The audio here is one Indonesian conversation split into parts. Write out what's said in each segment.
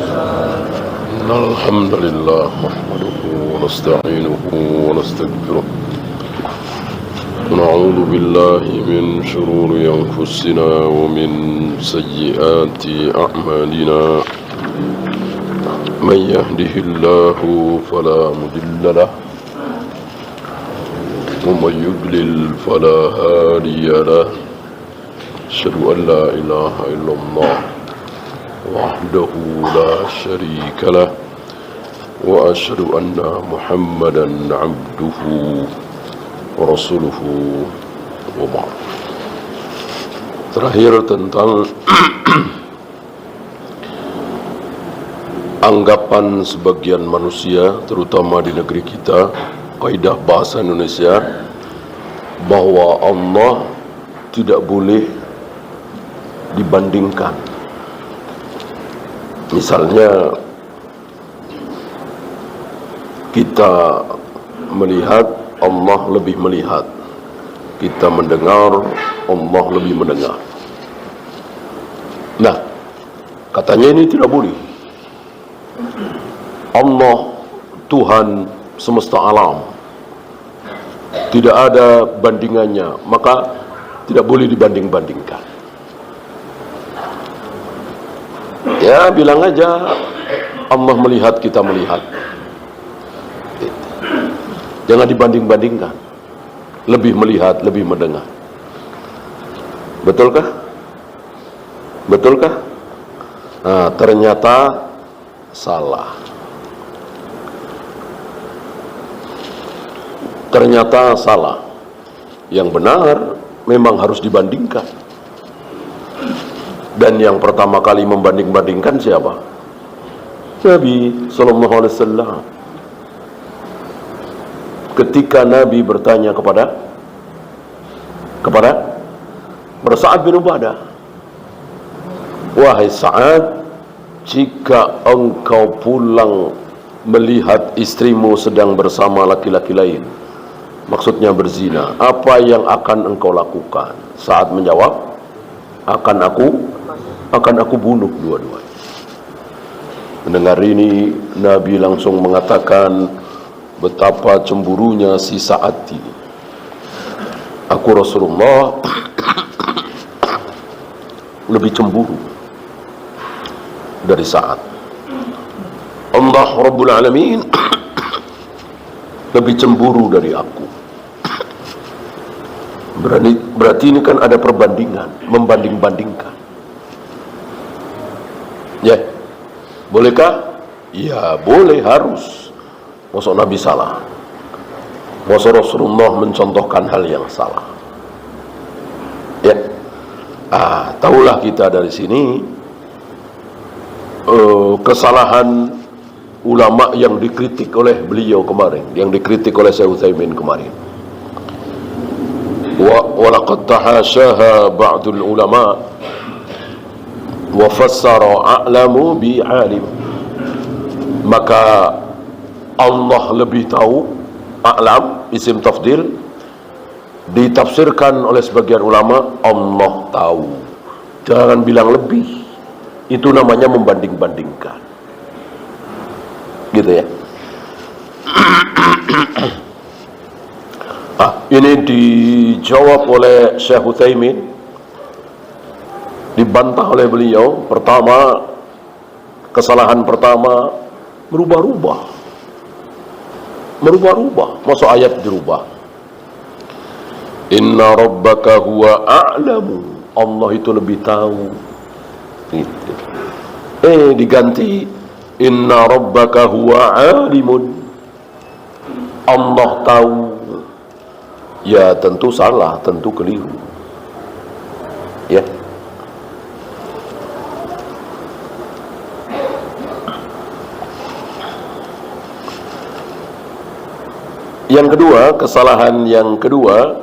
إن الحمد لله نحمده ونستعينه ونستغفره ونعوذ بالله من شرور أنفسنا ومن سيئات أعمالنا من يهده الله فلا مضل له ومن يضلل فلا هادي له أشهد أن لا إله إلا الله وحده لا شريك له وأشهد أن محمدا عبده ورسوله وبعد. Terakhir tentang anggapan sebagian manusia, terutama di negeri kita, kaidah bahasa Indonesia, bahwa Allah tidak boleh dibandingkan. Misalnya kita melihat, Allah lebih melihat. Kita mendengar, Allah lebih mendengar. Nah, katanya ini tidak boleh. Allah Tuhan semesta alam, tidak ada bandingannya, maka tidak boleh dibanding-bandingkan. Ya, bilang aja Allah melihat, kita melihat. Jangan dibanding-bandingkan. Lebih melihat, lebih mendengar. Betulkah? Betulkah? Nah, ternyata salah. Ternyata salah. Yang benar memang harus dibandingkan. Dan yang pertama kali membanding-bandingkan siapa? Nabi sallallahu alaihi wasallam. Ketika Nabi bertanya kepada Sa'ad bin Ubadah, "Wahai Sa'ad, jika engkau pulang melihat istrimu sedang bersama laki-laki lain," maksudnya berzina, "apa yang akan engkau lakukan?" Sa'ad menjawab, akan aku bunuh dua-duanya. Mendengar ini, Nabi langsung mengatakan betapa cemburunya si Sa'ad ini. Aku Rasulullah lebih cemburu dari Sa'ad. Allah Rabbul Alamin lebih cemburu dari aku. Berarti ini kan ada perbandingan, membanding-bandingkan. Ya, bolehkah? Ya, boleh, harus. Masa Nabi salah? Masa Rasulullah mencontohkan hal yang salah? Ya, tahulah kita dari sini kesalahan ulama yang dikritik oleh beliau kemarin, yang dikritik oleh Syekh Utsaimin kemarin. Walaqad tahasyaha ba'dul ulama wa fassara a'lamu bi 'alim. Maka Allah lebih tahu, a'lam isim tafdil, ditafsirkan oleh sebagian ulama Allah tahu. Jangan bilang lebih, itu namanya membanding-bandingkan, gitu ya. Ini dijawab oleh Syekh Utsaimin, dibantah oleh beliau. Pertama, kesalahan pertama, merubah-rubah, masuk ayat dirubah. Inna rabbaka huwa a'lamu, Allah itu lebih tahu. Gitu. Diganti inna rabbaka huwa alimun, Allah tahu. Ya, tentu salah, tentu keliru. Ya. Yang kedua, kesalahan yang kedua,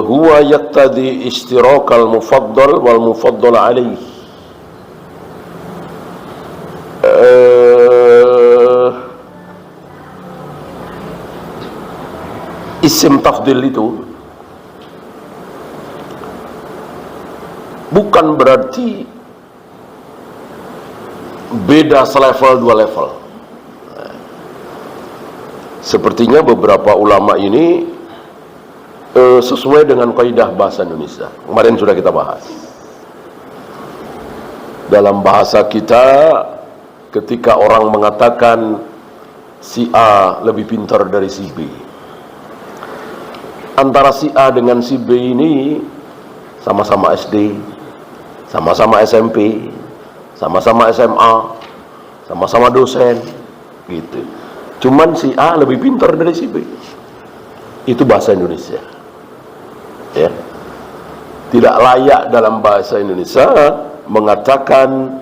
huwa yaqtadi ishtirakal mufaddal wal mufaddal alaih. Isim tafdil itu bukan berarti beda selevel, 2 level. Sepertinya beberapa ulama ini sesuai dengan kaidah bahasa Indonesia. Kemarin sudah kita bahas. Dalam bahasa kita, ketika orang mengatakan si A lebih pintar dari si B, antara si A dengan si B ini sama-sama SD, sama-sama SMP, sama-sama SMA, sama-sama dosen, gitu. Cuman si A lebih pintar dari si B. Itu bahasa Indonesia. Ya. Tidak layak dalam bahasa Indonesia mengatakan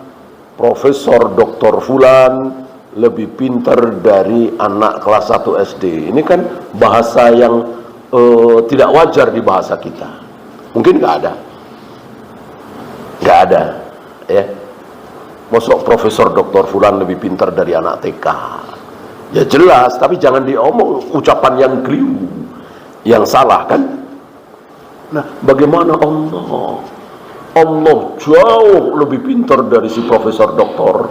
Profesor Dr. Fulan lebih pintar dari anak kelas 1 SD. Ini kan bahasa yang tidak wajar di bahasa kita. Mungkin nggak ada, ya. Masuk Profesor Dr. Fulan lebih pintar dari anak TK. Ya jelas, tapi jangan diomong ucapan yang keliru, yang salah kan. Nah, bagaimana Allah? Allah jauh lebih pintar dari si Profesor Doktor.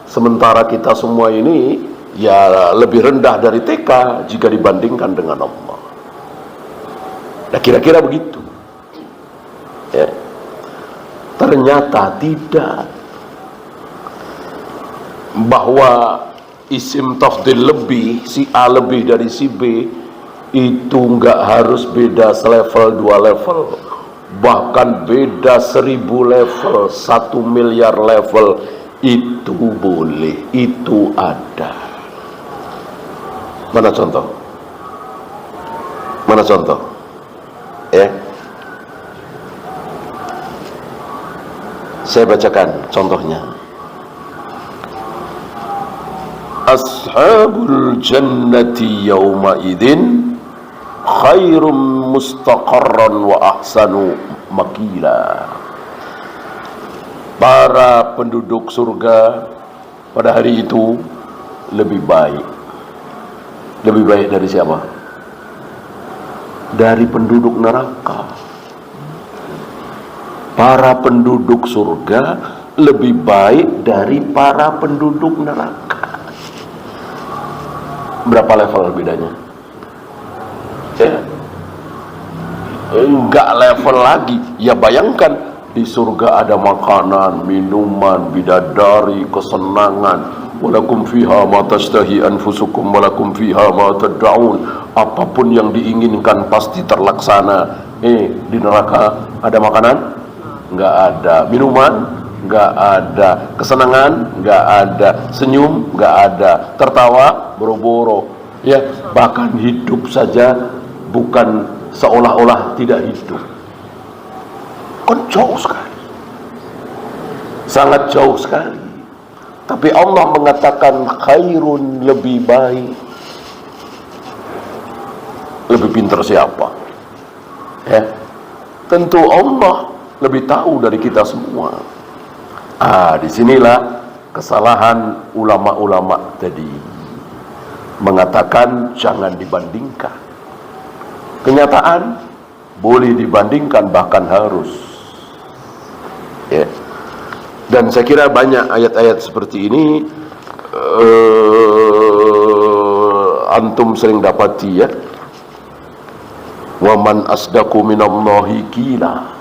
Sementara kita semua ini ya lebih rendah dari TK jika dibandingkan dengan Allah. Nah, kira-kira begitu. Ya. Ternyata tidak. Bahwa isim tafdil lebih, si A lebih dari si B, itu nggak harus beda selevel, 2 level, bahkan beda 1000 level, 1 miliar level, itu boleh, itu ada. Mana contoh? Mana contoh? Ya, saya bacakan contohnya. Ashabul jannati yawma idin khairum mustaqarran wa ahsanu makila. Para penduduk surga pada hari itu lebih baik. Lebih baik dari siapa? Dari penduduk neraka. Para penduduk surga lebih baik dari para penduduk neraka. Berapa level bedanya? Ya, enggak level lagi. Ya bayangkan, di surga ada makanan, minuman, bidadari, kesenangan. Walakum fiha ma tashtahi anfusukum walakum fiha ma tad'un. Apapun yang diinginkan pasti terlaksana. Di neraka ada makanan? Enggak ada. Minuman? Enggak ada. Kesenangan? Enggak ada. Senyum? Enggak ada. Tertawa? Boro-boro. Ya, bahkan hidup saja bukan seolah-olah tidak hidup. Kan jauh sekali. Sangat jauh sekali. Tapi Allah mengatakan khairun, lebih baik. Lebih pintar siapa? Ya. Tentu Allah lebih tahu dari kita semua. Disinilah kesalahan ulama-ulama tadi. Mengatakan jangan dibandingkan. Kenyataan boleh dibandingkan, bahkan harus. Ya. Dan saya kira banyak ayat-ayat seperti ini antum sering dapati, ya. Wa man asdaqu minallahi qila.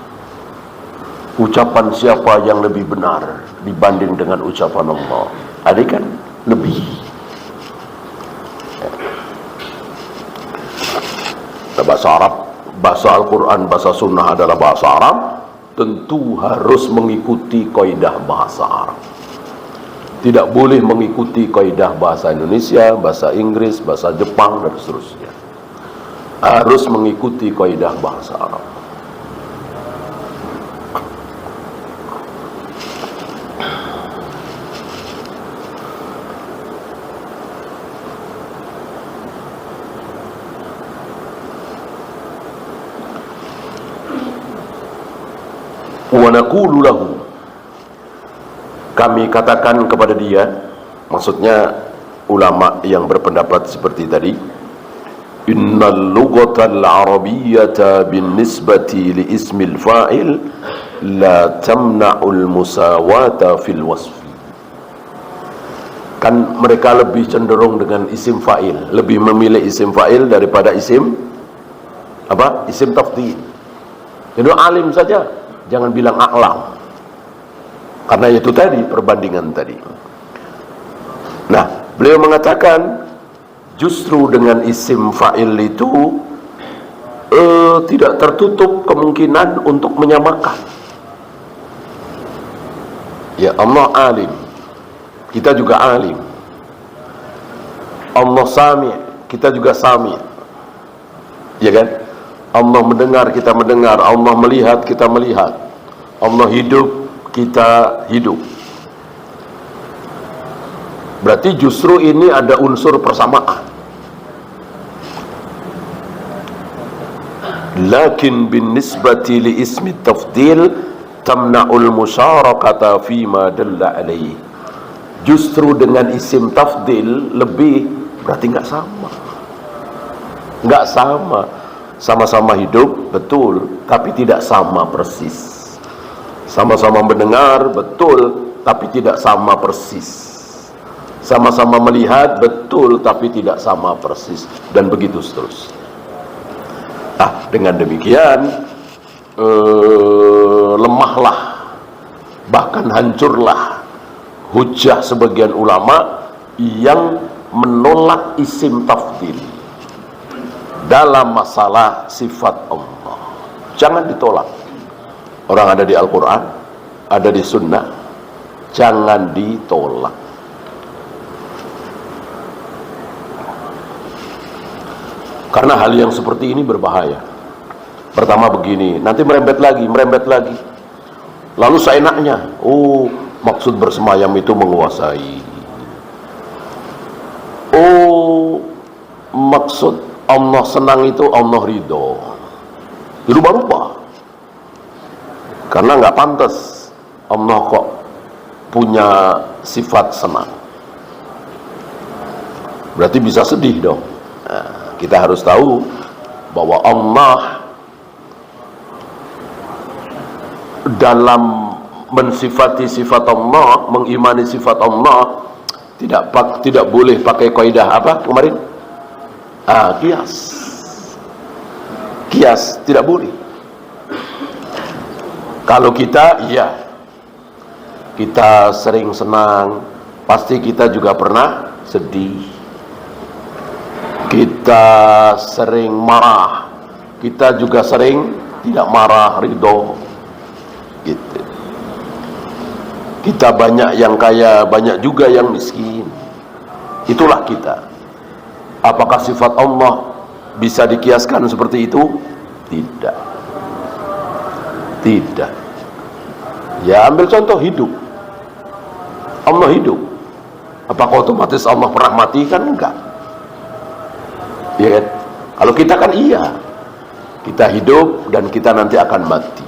Ucapan siapa yang lebih benar dibanding dengan ucapan Allah? Ada kan lebih. Bahasa Arab, bahasa Al-Quran, bahasa Sunnah adalah bahasa Arab, tentu harus mengikuti kaidah bahasa Arab. Tidak boleh mengikuti kaidah bahasa Indonesia, bahasa Inggris, bahasa Jepang, dan seterusnya. Harus mengikuti kaidah bahasa Arab. Wa naqulu lahu, kami katakan kepada dia, maksudnya ulama yang berpendapat seperti tadi, innal lughatal arabiyyata bin nisbati li ismil fa'il la tamna'ul musawata fil wasfi. Kan mereka lebih cenderung dengan isim fa'il, lebih memilih isim fa'il daripada isim apa? Isim tafdhil. Jadi alim saja, jangan bilang a'lam. Karena itu tadi perbandingan tadi. Nah, beliau mengatakan justru dengan isim fa'il itu tidak tertutup kemungkinan untuk menyamakan. Ya, Allah alim, kita juga alim. Allah sami', kita juga sami'. Ya kan? Allah mendengar, kita mendengar. Allah melihat, kita melihat. Allah hidup, kita hidup. Berarti justru ini ada unsur persamaan. Lakin bin nisbati li ismi tafdil tamna'ul musyarakata fima dalla alaih. Justru dengan isim tafdil lebih, berarti nggak sama. Nggak sama. Sama-sama hidup, betul, tapi tidak sama persis. Sama-sama mendengar, betul, tapi tidak sama persis. Sama-sama melihat, betul, tapi tidak sama persis. Dan begitu seterusnya. Dengan demikian lemahlah, bahkan hancurlah hujah sebagian ulama yang menolak isim tafdil dalam masalah sifat Allah. Jangan ditolak. Orang ada di Al-Quran, ada di Sunnah, jangan ditolak. Karena hal yang seperti ini berbahaya. Pertama begini, nanti merembet lagi. Lalu seenaknya, maksud bersemayam itu menguasai. Maksud Allah senang itu Allah ridho. Berubah-ubah. Karena nggak pantas Allah kok punya sifat senang. Berarti bisa sedih dong. Nah, kita harus tahu bahwa Allah dalam mensifati sifat Allah, mengimani sifat Allah, tidak boleh pakai kaidah apa kemarin? Kias tidak boleh. Kalau kita, iya, kita sering senang, pasti kita juga pernah sedih. Kita sering marah, kita juga sering tidak marah, ridho. Gitu. Kita banyak yang kaya, banyak juga yang miskin. Itulah kita. Apakah sifat Allah bisa dikiaskan seperti itu? Tidak. Tidak. Ya, ambil contoh hidup. Allah hidup. Apakah otomatis Allah pernah mati? Kan enggak. Ya kan? Kalau kita kan iya. Kita hidup dan kita nanti akan mati.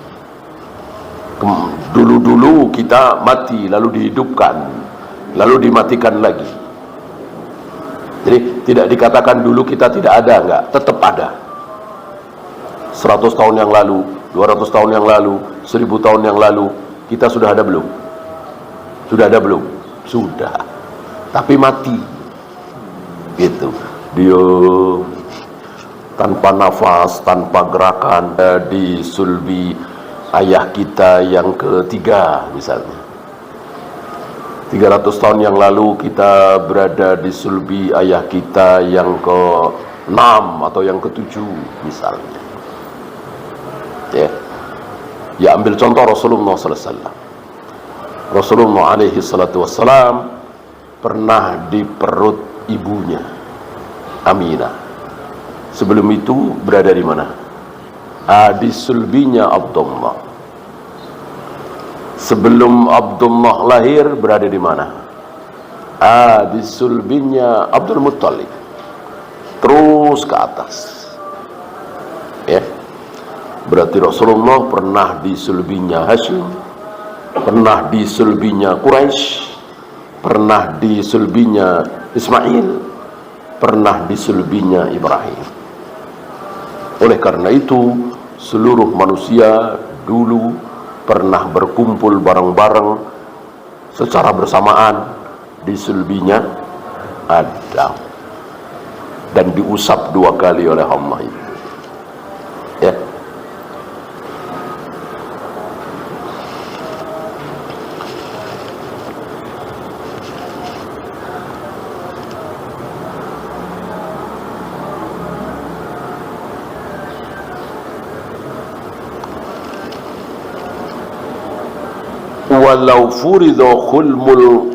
Dulu-dulu kita mati, lalu dihidupkan, lalu dimatikan lagi. Jadi tidak dikatakan dulu kita tidak ada, enggak, tetap ada. 100 tahun yang lalu, 200 tahun yang lalu, 1000 tahun yang lalu, kita sudah ada belum? Sudah ada belum? Sudah. Tapi mati. Gitu. Dia tanpa nafas, tanpa gerakan, di sulbi ayah kita yang ketiga misalnya. 300 tahun yang lalu kita berada di sulbi ayah kita yang ke-6 atau yang ke-7 misalnya. Ya, ambil contoh Rasulullah SAW. Rasulullah alaihi salatu wassalam pernah di perut ibunya Aminah. Sebelum itu berada di mana? Di sulbinya Abdullah. Sebelum Abdullah lahir berada di mana? Di sulbinya Abdul Muttalib. Terus ke atas. Ya. Berarti Rasulullah pernah di sulbinya Hashim, pernah di sulbinya Quraisy, pernah di sulbinya Ismail, pernah di sulbinya Ibrahim. Oleh karena itu, seluruh manusia dulu pernah berkumpul bareng-bareng secara bersamaan di sulbinya Adam dan diusap 2 kali oleh Allah itu. Ya. Walau furidha khulmul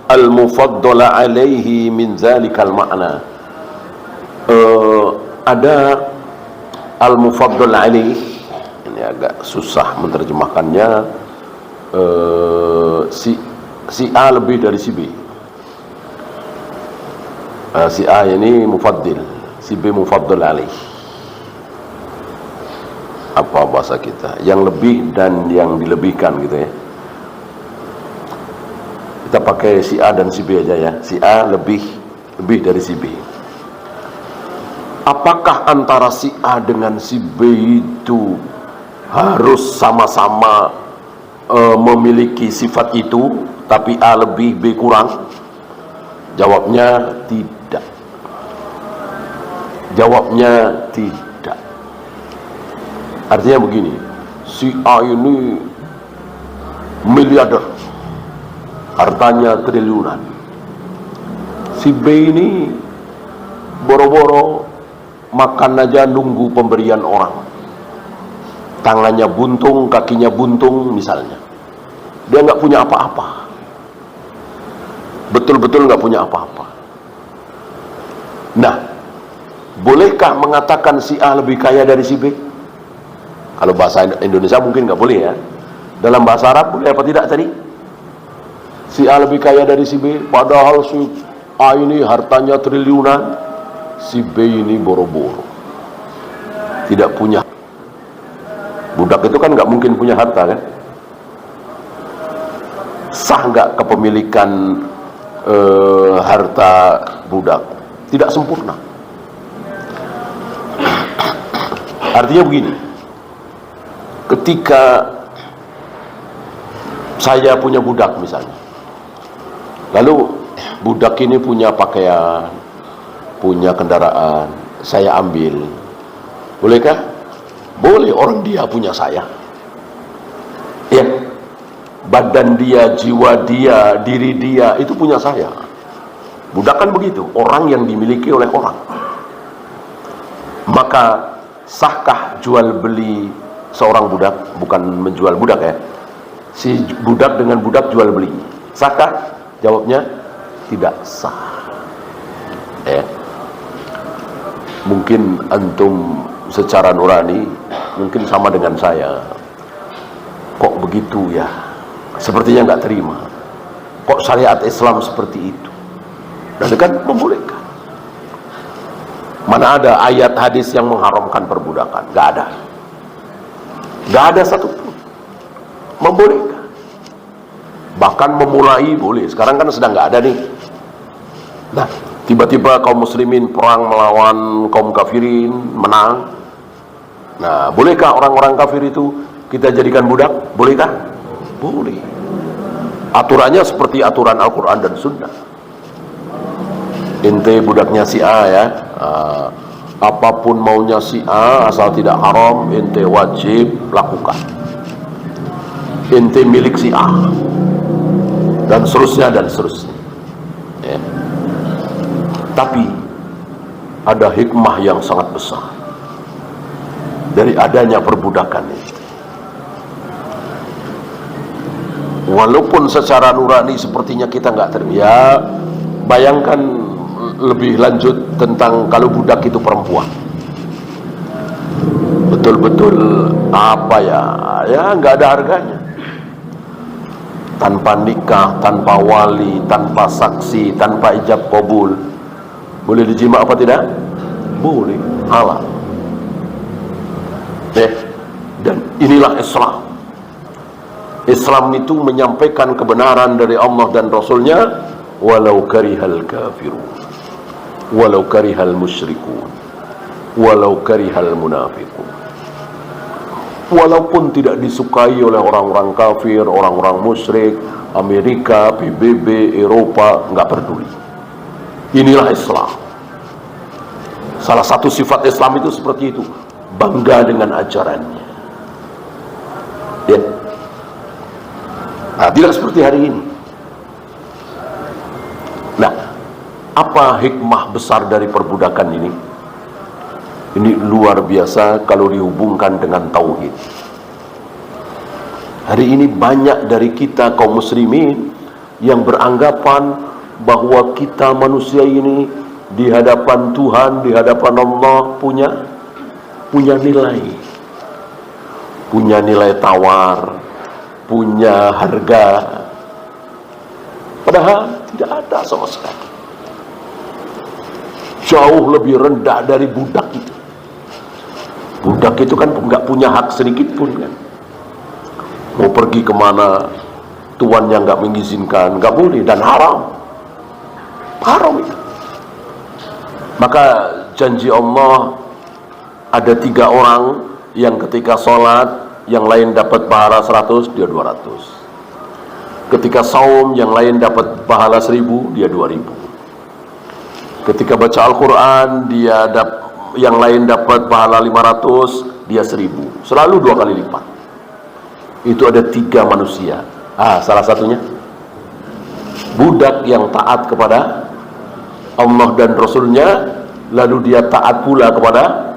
al-mufaddala alaihi min zalikal ma'na. Ada al-mufaddal alaih, ini agak susah menerjemahkannya. Si A lebih dari si B. Si A ini mufaddil, si B mufaddal alaih. Apa bahasa kita? Yang lebih dan yang dilebihkan gitu ya. Kita pakai si A dan si B aja ya. Si A lebih dari si B. Apakah antara si A dengan si B itu harus sama-sama memiliki sifat itu, tapi A lebih, B kurang? Jawabnya tidak. Jawabnya tidak. Artinya begini, si A ini miliarder, hartanya triliunan. Si B ini boro-boro makan aja nunggu pemberian orang, tangannya buntung, kakinya buntung misalnya. Dia nggak punya apa-apa, betul-betul nggak punya apa-apa. Nah, bolehkah mengatakan si A lebih kaya dari si B? Kalau bahasa Indonesia mungkin nggak boleh ya. Dalam bahasa Arab boleh apa tidak tadi? Si A lebih kaya dari si B, padahal si A ini hartanya triliunan, si B ini boro-boro, tidak punya. Budak itu kan nggak mungkin punya harta kan? Sah nggak kepemilikan harta budak? Tidak sempurna. Artinya begini, ketika saya punya budak misalnya, lalu budak ini punya pakaian, punya kendaraan, saya ambil, bolehkah? Boleh, orang dia punya saya. Ya, badan dia, jiwa dia, diri dia, itu punya saya. Budak kan begitu, orang yang dimiliki oleh orang. Maka sahkah jual beli seorang budak? Bukan menjual budak ya, si budak dengan budak jual beli, sahkah? Jawabnya tidak sah. Ya. Mungkin antum secara nurani mungkin sama dengan saya, kok begitu ya, sepertinya nggak terima, kok syariat Islam seperti itu, dan kan membolehkan. Mana ada ayat hadis yang mengharamkan perbudakan? Nggak ada, nggak ada satupun. Membolehkan, bahkan memulai boleh. Sekarang kan sedang nggak ada nih. Nah, tiba-tiba kaum muslimin perang melawan kaum kafirin, menang. Nah, bolehkah orang-orang kafir itu kita jadikan budak? Bolehkah? Boleh. Aturannya seperti aturan Al-Quran dan Sunnah. Ente budaknya si A ya, apapun maunya si A asal tidak haram, ente wajib lakukan. Ente milik si A, dan seterusnya dan seterusnya ya. Tapi ada hikmah yang sangat besar dari adanya perbudakan itu. Walaupun secara nurani sepertinya kita nggak terima ya, bayangkan lebih lanjut tentang kalau budak itu perempuan, betul-betul apa ya, ya nggak ada harganya. Tanpa nikah, tanpa wali, tanpa saksi, tanpa ijab qabul, boleh dijima apa tidak? Boleh, halal. Dan inilah Islam. Islam itu menyampaikan kebenaran dari Allah dan Rasulnya, walau karihal kafirun, walau karihal musyrikun, walau karihal munafiqun. walaupun tidak disukai oleh orang-orang kafir, orang-orang musyrik, Amerika, PBB, Eropa, nggak peduli. Inilah Islam. Salah satu sifat Islam itu seperti itu, bangga dengan ajarannya. Ya. Nah, tidak seperti hari ini. Nah, apa hikmah besar dari perbudakan ini? Ini luar biasa kalau dihubungkan dengan tauhid. Hari ini banyak dari kita kaum muslimin yang beranggapan bahwa kita manusia ini di hadapan Tuhan, di hadapan Allah punya nilai. Punya nilai tawar, punya harga. Padahal tidak ada sama sekali. Jauh lebih rendah dari budak itu. Budak itu kan nggak punya hak sedikit pun kan. Mau pergi kemana, tuannya nggak mengizinkan, nggak boleh, dan haram. Haram itu. Maka janji Allah, ada 3 orang yang ketika sholat, yang lain dapat pahala 100, dia 200. Ketika saum, yang lain dapat pahala 1000, dia 2000. Ketika baca Al-Quran, yang lain dapat pahala 500, dia 1000. Selalu 2 kali lipat. Itu ada 3 manusia. Salah satunya budak yang taat kepada Allah dan Rasulnya, lalu dia taat pula kepada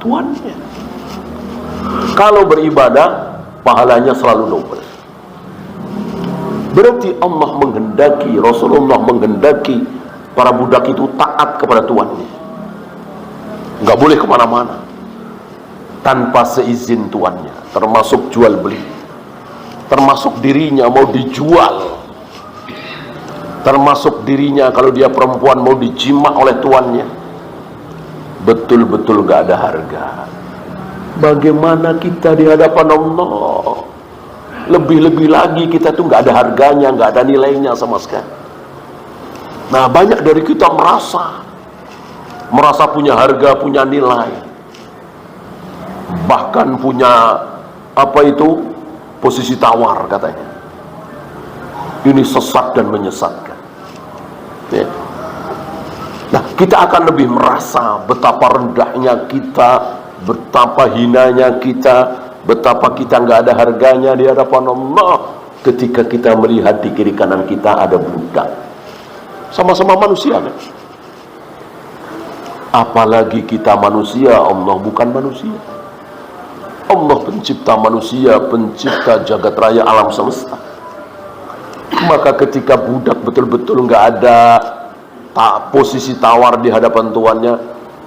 tuannya. Kalau beribadah, pahalanya selalu double. Berarti Allah menghendaki, Rasulullah menghendaki para budak itu taat kepada tuannya. Nggak boleh kemana-mana tanpa seizin tuannya, termasuk jual beli, termasuk dirinya mau dijual, termasuk dirinya kalau dia perempuan mau dijima oleh tuannya, betul-betul nggak ada harga. Bagaimana kita di hadapan Allah? Lebih-lebih lagi kita tuh nggak ada harganya, nggak ada nilainya sama sekali. Nah, banyak dari kita merasa punya harga, punya nilai, bahkan punya posisi tawar katanya. Ini sesat dan menyesatkan. Ya. Nah, kita akan lebih merasa betapa rendahnya kita, betapa hinanya kita, betapa kita nggak ada harganya di hadapan Allah ketika kita melihat di kiri kanan kita ada budak. Sama-sama manusia kan? Apalagi kita manusia, Allah bukan manusia. Allah pencipta manusia, pencipta jagat raya alam semesta. Maka ketika budak betul-betul nggak ada posisi tawar di hadapan tuannya,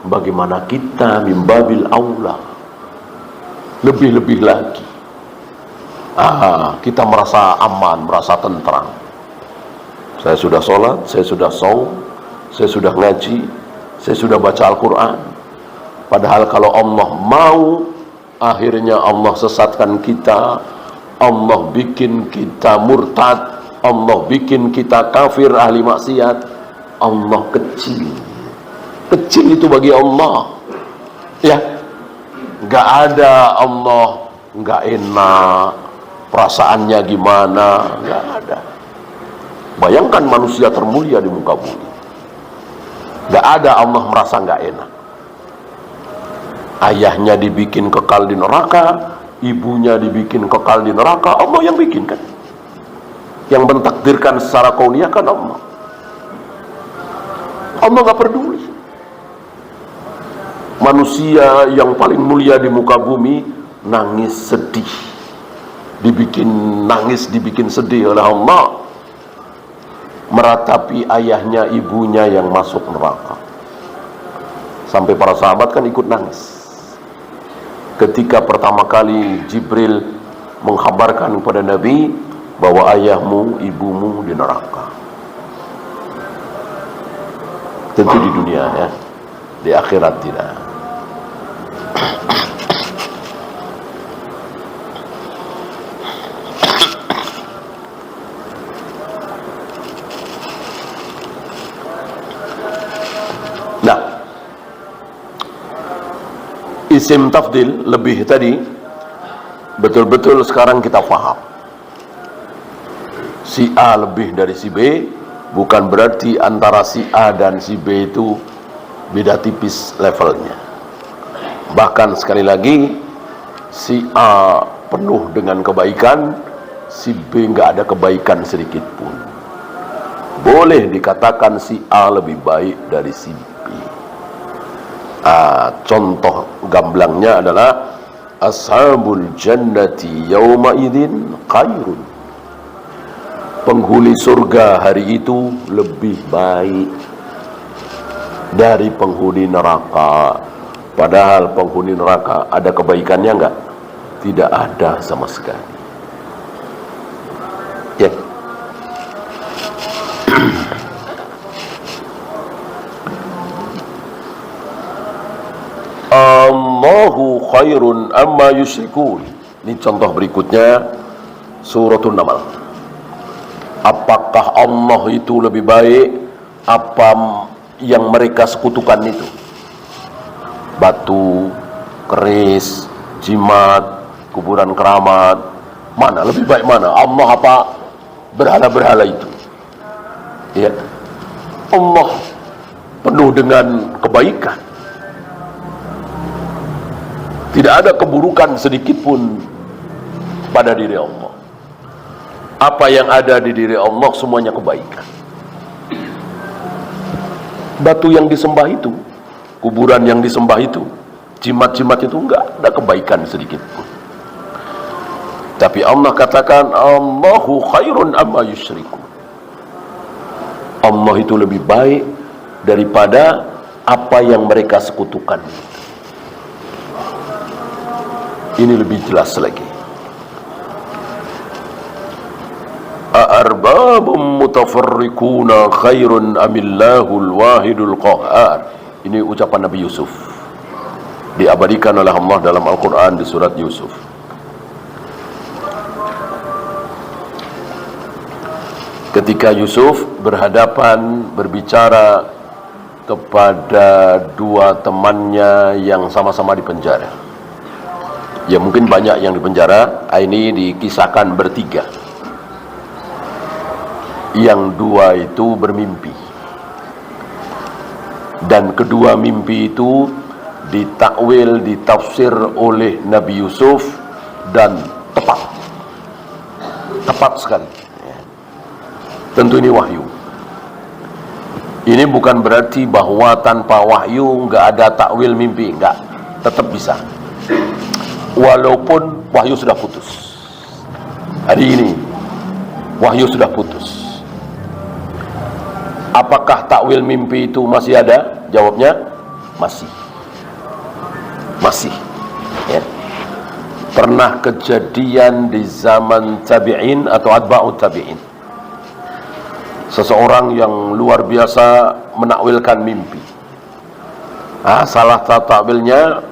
bagaimana kita mimbabil aula? Lebih-lebih lagi, kita merasa aman, merasa tentram. Saya sudah sholat, saya sudah saum, saya sudah ngaji, saya sudah baca Al-Quran. Padahal kalau Allah mau, akhirnya Allah sesatkan kita, Allah bikin kita murtad, Allah bikin kita kafir, ahli maksiat. Allah kecil. Kecil itu bagi Allah. Ya, nggak ada Allah nggak enak, perasaannya gimana, nggak ada. Bayangkan manusia termulia di muka bumi, nggak ada Allah merasa nggak enak. Ayahnya dibikin kekal di neraka, ibunya dibikin kekal di neraka, Allah yang bikin kan, yang mentakdirkan secara kauniyah kan Allah. Allah nggak peduli. Manusia yang paling mulia di muka bumi nangis sedih, dibikin nangis, dibikin sedih oleh Allah, meratapi ayahnya, ibunya yang masuk neraka. Sampai para sahabat kan ikut nangis ketika pertama kali Jibril mengkhabarkan kepada Nabi bahwa ayahmu, ibumu di neraka. Tentu di dunia ya, di akhirat tidak. Isim tafdil lebih tadi betul-betul sekarang kita paham. Si A lebih dari si B, bukan berarti antara si A dan si B itu beda tipis levelnya. Bahkan sekali lagi, si A penuh dengan kebaikan, si B nggak ada kebaikan sedikit pun. Boleh dikatakan si A lebih baik dari si B. Contoh gamblangnya adalah ashabul jannati yawma idzin khairun. Penghuni surga hari itu lebih baik dari penghuni neraka. Padahal penghuni neraka ada kebaikannya enggak? Tidak ada sama sekali. Ya. Allahu khairun amma yusyrikun. Ini contoh berikutnya, suratul Naml. Apakah Allah itu lebih baik apa yang mereka sekutukan itu? Batu, keris, jimat, kuburan keramat, mana lebih baik mana? Allah apa berhala-berhala itu? Ya. Allah penuh dengan kebaikan. Tidak ada keburukan sedikit pun pada diri Allah. Apa yang ada di diri Allah semuanya kebaikan. Batu yang disembah itu, kuburan yang disembah itu, jimat-jimat itu enggak ada kebaikan sedikit pun. Tapi Allah katakan Allahu khairun amma yusyrikun. Allah itu lebih baik daripada apa yang mereka sekutukan. Ini lebih jelas lagi. A'arbabum mutafarriquna khairun amillahul wahidul qahhar. Ini ucapan Nabi Yusuf, diabadikan oleh Allah dalam Al-Quran di surat Yusuf. Ketika Yusuf berhadapan berbicara kepada dua temannya yang sama-sama di penjara. Ya mungkin banyak yang di penjara, ini dikisahkan bertiga. Yang dua itu bermimpi, dan kedua mimpi itu ditakwil, ditafsir oleh Nabi Yusuf dan tepat sekali. Tentu ini wahyu. Ini bukan berarti bahwa tanpa wahyu nggak ada takwil mimpi, nggak, tetap bisa. Walaupun wahyu sudah putus. Hari ini wahyu sudah putus. Apakah takwil mimpi itu masih ada? Jawabnya masih. Ya. Pernah kejadian di zaman tabi'in atau atba'ut tabi'in. Seseorang yang luar biasa menakwilkan mimpi. Salah takwilnya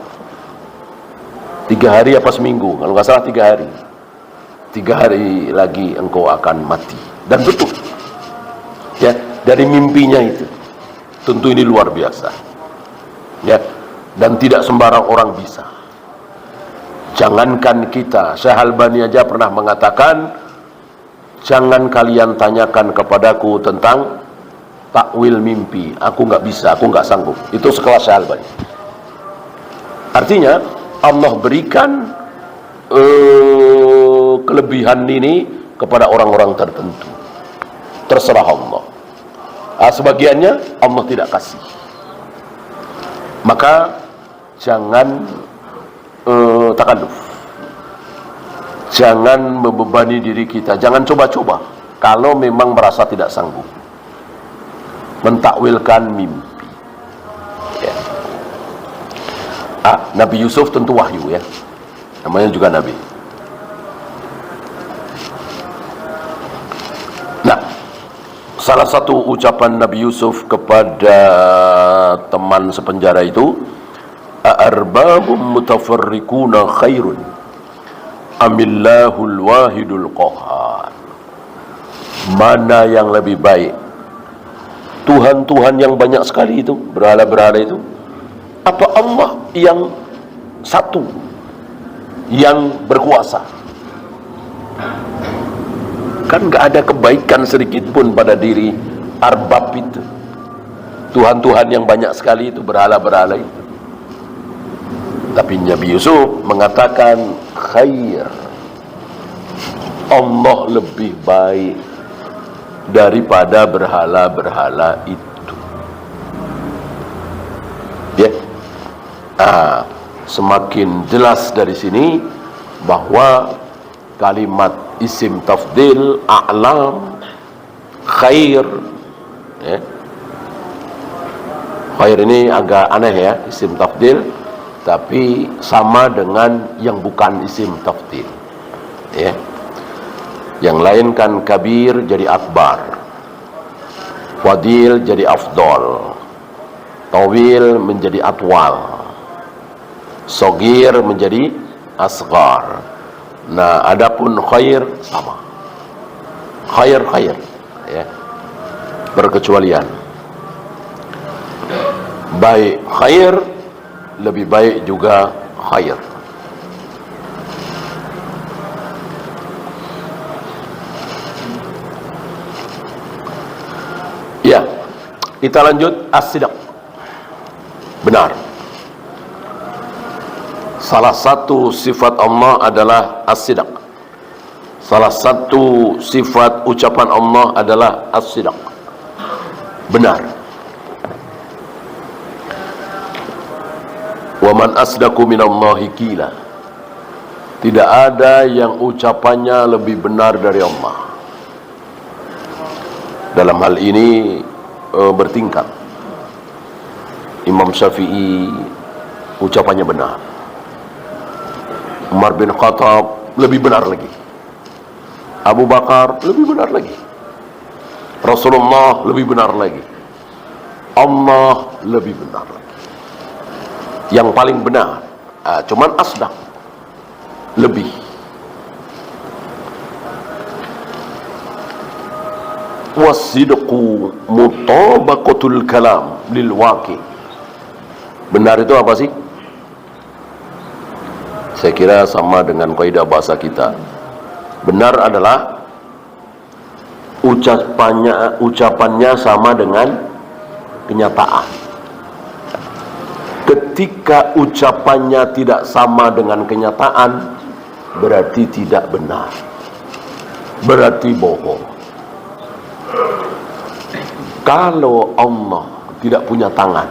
3 hari apa seminggu, kalau nggak salah 3 hari. 3 hari lagi engkau akan mati. Dan betul. Ya, dari mimpinya itu. Tentu ini luar biasa. Ya, dan tidak sembarang orang bisa. Jangankan kita, Syekh Albani aja pernah mengatakan, jangan kalian tanyakan kepadaku tentang takwil mimpi. Aku nggak bisa, aku nggak sanggup. Itu sekelas Syekh Albani. Artinya Allah berikan kelebihan ini kepada orang-orang tertentu. Terserah Allah. Sebagiannya Allah tidak kasih. Maka jangan takalluf. Jangan membebani diri kita. Jangan coba-coba kalau memang merasa tidak sanggup mentakwilkan mimpi. Ya. Nabi Yusuf tentu wahyu ya. Namanya juga Nabi. Nah, salah satu ucapan Nabi Yusuf kepada teman sepenjara itu, a'arbabum mutafarriquna khairun amillahul wahidul qahhar. Mana yang lebih baik? Tuhan-Tuhan yang banyak sekali itu, berhala-berhala itu, apa Allah yang satu yang berkuasa. Kan nggak ada kebaikan sedikit pun pada diri arbab itu. Tuhan-Tuhan yang banyak sekali itu, berhala-berhala itu. Tapi Nabi Yusuf mengatakan khair. Allah lebih baik daripada berhala-berhala itu. Ya. Semakin jelas dari sini bahwa kalimat isim tafdil, a'lam, khair, ya. Khair ini agak aneh ya, isim tafdil, tapi sama dengan yang bukan isim tafdil, ya. Yang lain kan kabir jadi akbar, fadil jadi afdol, tawil menjadi atwal, sogir menjadi asgar. Nah, adapun khair sama, khair ya, berkecualian. Baik khair, lebih baik juga khair. Ya, kita lanjut as-sidq. Benar. Salah satu sifat Allah adalah as-sidq. Salah satu sifat ucapan Allah adalah as-sidq. Benar. Wa man asdaqu minallahi qila. Tidak ada yang ucapannya lebih benar dari Allah. Dalam hal ini bertingkat. Imam Syafi'i ucapannya benar. Umar bin Khattab lebih benar lagi. Abu Bakar lebih benar lagi. Rasulullah lebih benar lagi. Allah lebih benar lagi. Yang paling benar, cuman asdaq lebih. Wasidqu mutabaqatul kalam lil waqi. Benar itu apa sih? Saya kira sama dengan kaidah bahasa kita. Benar adalah ucapannya sama dengan kenyataan. Ketika ucapannya tidak sama dengan kenyataan, berarti tidak benar, berarti bohong. Kalau Allah tidak punya tangan,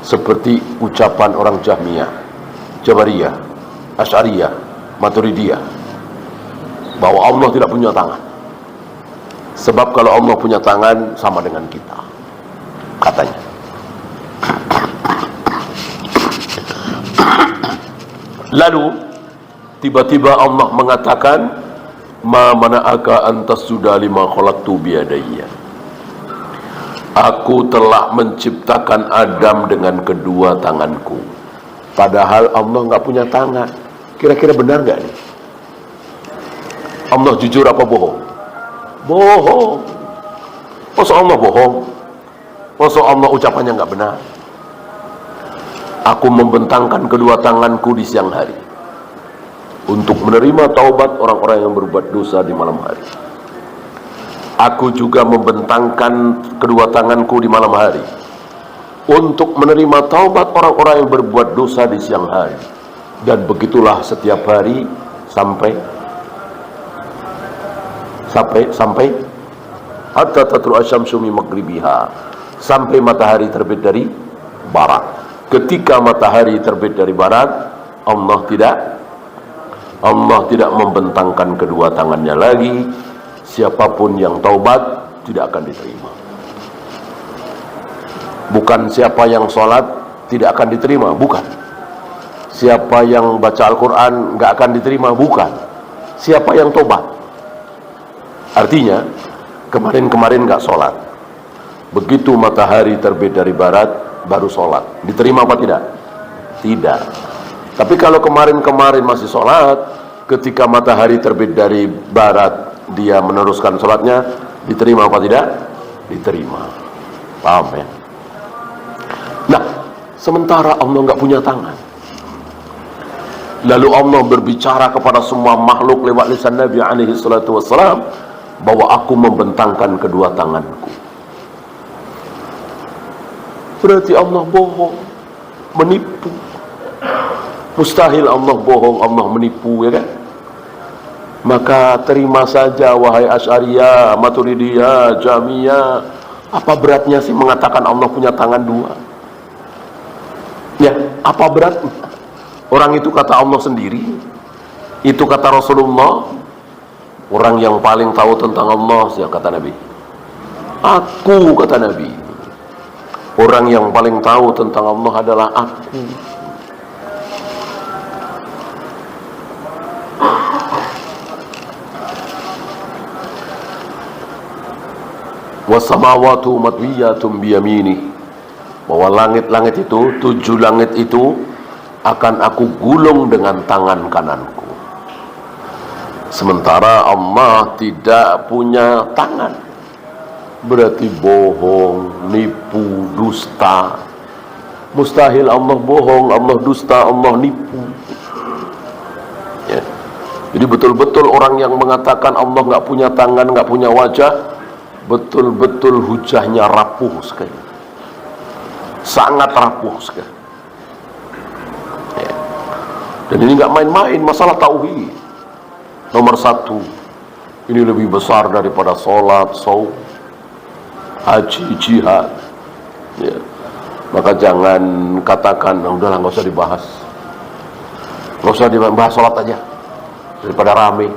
seperti ucapan orang Jahmiyah, Jabariyah, Asy'ariyah, Maturidiyah, bahwa Allah tidak punya tangan. Sebab kalau Allah punya tangan sama dengan kita, katanya. Lalu tiba-tiba Allah mengatakan, ma mana'aka antasjuda lima khalaqtu biyadayya. Aku telah menciptakan Adam dengan kedua tanganku. Padahal Allah nggak punya tangan. Kira-kira benar nggak nih? Allah jujur apa bohong? Bohong. Masa Allah bohong? Masa Allah ucapannya nggak benar? Aku membentangkan kedua tanganku di siang hari untuk menerima taubat orang-orang yang berbuat dosa di malam hari. Aku juga membentangkan kedua tanganku di malam hari untuk menerima taubat orang-orang yang berbuat dosa di siang hari. Dan begitulah setiap hari sampai hatta tatlu asyamsu min maghribiha, sampai matahari terbit dari barat. Ketika matahari terbit dari barat, Allah tidak membentangkan kedua tangannya lagi. Siapapun yang taubat tidak akan diterima. Bukan siapa yang sholat tidak akan diterima, bukan. Siapa yang baca Al-Quran nggak akan diterima, bukan. Siapa yang taubat. Artinya kemarin nggak sholat, begitu matahari terbit dari barat baru sholat, diterima apa tidak? Tidak. Tapi kalau kemarin masih sholat, ketika matahari terbit dari barat dia meneruskan sholatnya, diterima apa tidak? Diterima. Paham ya? Nah, sementara Allah nggak punya tangan, Lalu Allah berbicara kepada semua makhluk lewat lisan Nabi alaihi salatu wassalam bahwa aku membentangkan kedua tanganku. Berarti Allah bohong, menipu. Mustahil Allah bohong, Allah menipu, ya kan? Maka terima saja wahai Asy'ariyah, Maturidiyah, Jahmiyah. Apa beratnya sih mengatakan Allah punya tangan dua? Ya, apa beratnya? Orang itu kata Allah sendiri, itu kata Rasulullah. Orang yang paling tahu tentang Allah, siapa kata Nabi? Aku, kata Nabi. Orang yang paling tahu tentang Allah adalah aku. Wassamawatu matwiyatun biyamini, bahwa langit-langit itu, 7 langit itu akan aku gulung dengan tangan kananku. Sementara Allah tidak punya tangan. Berarti bohong, nipu, dusta. Mustahil Allah bohong, Allah dusta, Allah nipu, ya. Jadi betul-betul orang yang mengatakan Allah nggak punya tangan, nggak punya wajah, betul-betul hujahnya rapuh sekali, sangat rapuh sekali. Dan ini nggak main-main, masalah tauhid. Nomor 1, ini lebih besar daripada sholat, saum, haji, jihad, ya. Maka jangan katakan, udahlah nggak usah dibahas, nggak usah dibahas sholat aja daripada rame.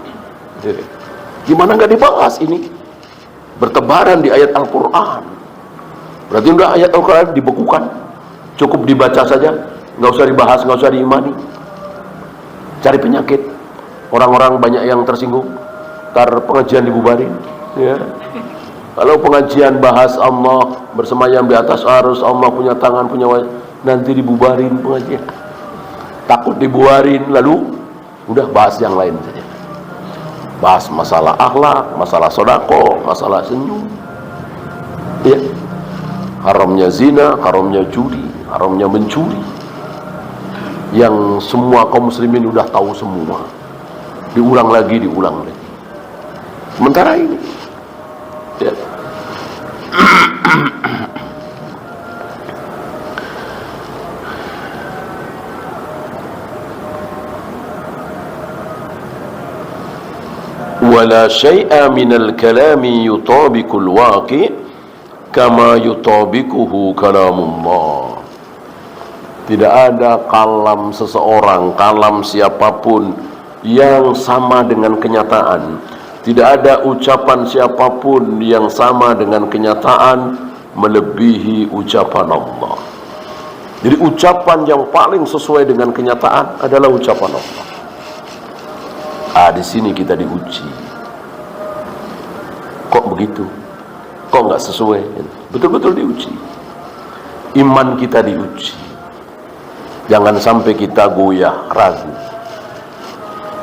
Gimana nggak dibahas ini? Bertebaran di ayat Al-Quran. Berarti udah ayat Al-Quran dibekukan, cukup dibaca saja, nggak usah dibahas, nggak usah diimani. Cari penyakit, orang-orang banyak yang tersinggung, ntar pengajian dibubarin, ya. Kalau pengajian bahas Allah bersemayam di atas arus, Allah punya tangan, punya wajah, nanti dibubarin pengajian, takut dibubarin, lalu udah bahas yang lain saja, bahas masalah akhlak, masalah sodako, masalah senyum, ya. Haramnya zina, haramnya judi, haramnya mencuri, yang semua kaum muslimin udah tahu semua, diulang lagi. Sementara ini, ya. Wala syai'a minal kalami yutabiqul waqi' kama yutabiquhu kalamullah. Tidak ada kalam seseorang, kalam siapapun yang sama dengan kenyataan. Tidak ada ucapan siapapun yang sama dengan kenyataan melebihi ucapan Allah. Jadi ucapan yang paling sesuai dengan kenyataan adalah ucapan Allah. Di sini kita diuji. Kok begitu? Kok nggak sesuai? Betul-betul diuji. Iman kita diuji. Jangan sampai kita goyah, ragu.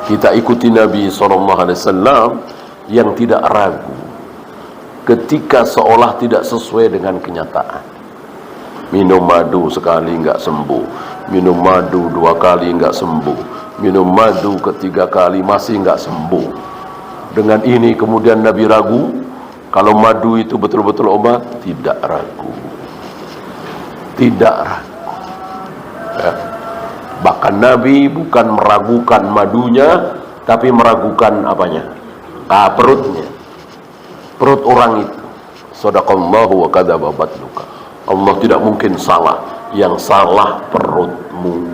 Kita ikuti Nabi SAW yang tidak ragu ketika seolah tidak sesuai dengan kenyataan. Minum madu sekali nggak sembuh, minum madu 2 kali nggak sembuh, minum madu ketiga kali masih nggak sembuh. Dengan ini kemudian Nabi ragu kalau madu itu betul-betul obat. Tidak ragu, tidak ragu, ya. Bahkan Nabi bukan meragukan madunya, tapi meragukan apanya? Perutnya, perut orang itu. Shadaqallahu wa kadzaba batnuka. Allah tidak mungkin salah, yang salah perutmu,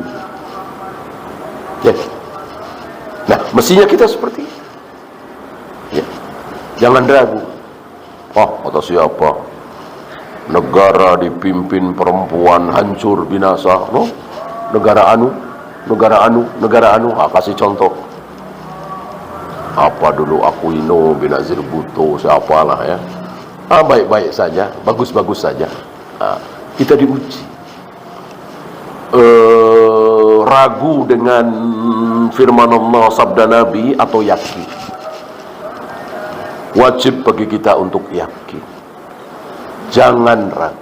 ya. Nah, mestinya kita seperti itu, ya. Jangan ragu. Kata siapa? Negara dipimpin perempuan hancur binasa, no? Negara anu. Kasih contoh. Apa dulu Aquino, Benazir Bhutto, siapalah, ya. Baik-baik saja, bagus-bagus saja. Kita diuji. Ragu dengan firman Allah, sabda Nabi, atau yakin? Wajib bagi kita untuk yakin. Jangan ragu.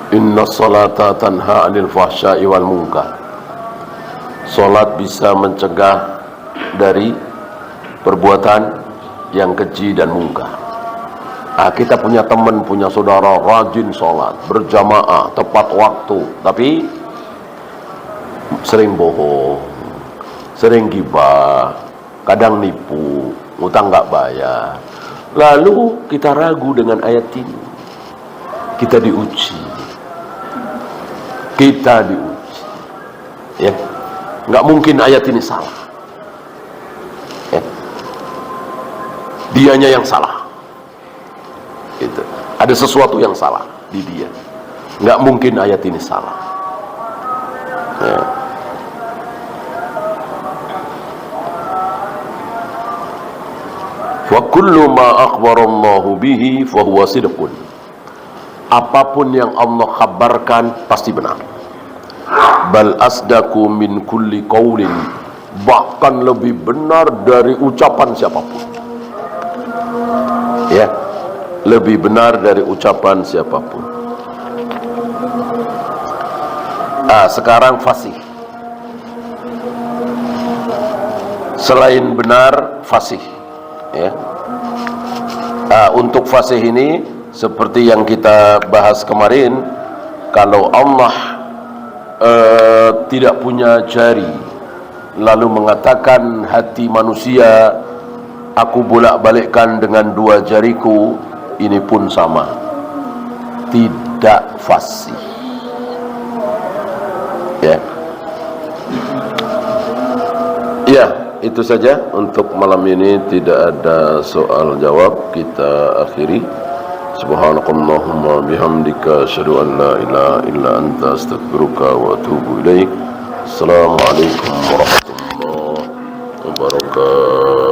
Inna salata tanha 'anil fahsya'i wal munkar. Salat bisa mencegah dari perbuatan yang keji dan mungkar. Kita punya teman, punya saudara rajin salat, berjamaah, tepat waktu, tapi sering bohong, sering gibah, kadang nipu, utang nggak bayar. Lalu kita ragu dengan ayat ini. Kita diuji. Ya, nggak mungkin ayat ini salah. Ya. Dianya yang salah. Itu. Ada sesuatu yang salah di dia. Nggak mungkin ayat ini salah. Ya. Wa kullu ma akhbarallahu bihi fa huwa sidqun. Apapun yang Allah kabarkan pasti benar. Bal asdaku min kulli qaulin, bahkan lebih benar dari ucapan siapapun. Ya, lebih benar dari ucapan siapapun. Sekarang fasih. Selain benar, fasih. Ya. Untuk fasih ini seperti yang kita bahas kemarin, kalau Allah tidak punya jari lalu mengatakan hati manusia aku bolak-balikkan dengan 2 jariku, ini pun sama, tidak fasih. Ya, itu saja untuk malam ini. Tidak ada soal jawab, kita akhiri. Subhanakallahumma bihamdika asyhadu an la ilaha illa anta astaghfiruka wa atubu ilaik. Assalamualaikum warahmatullahi wabarakatuh.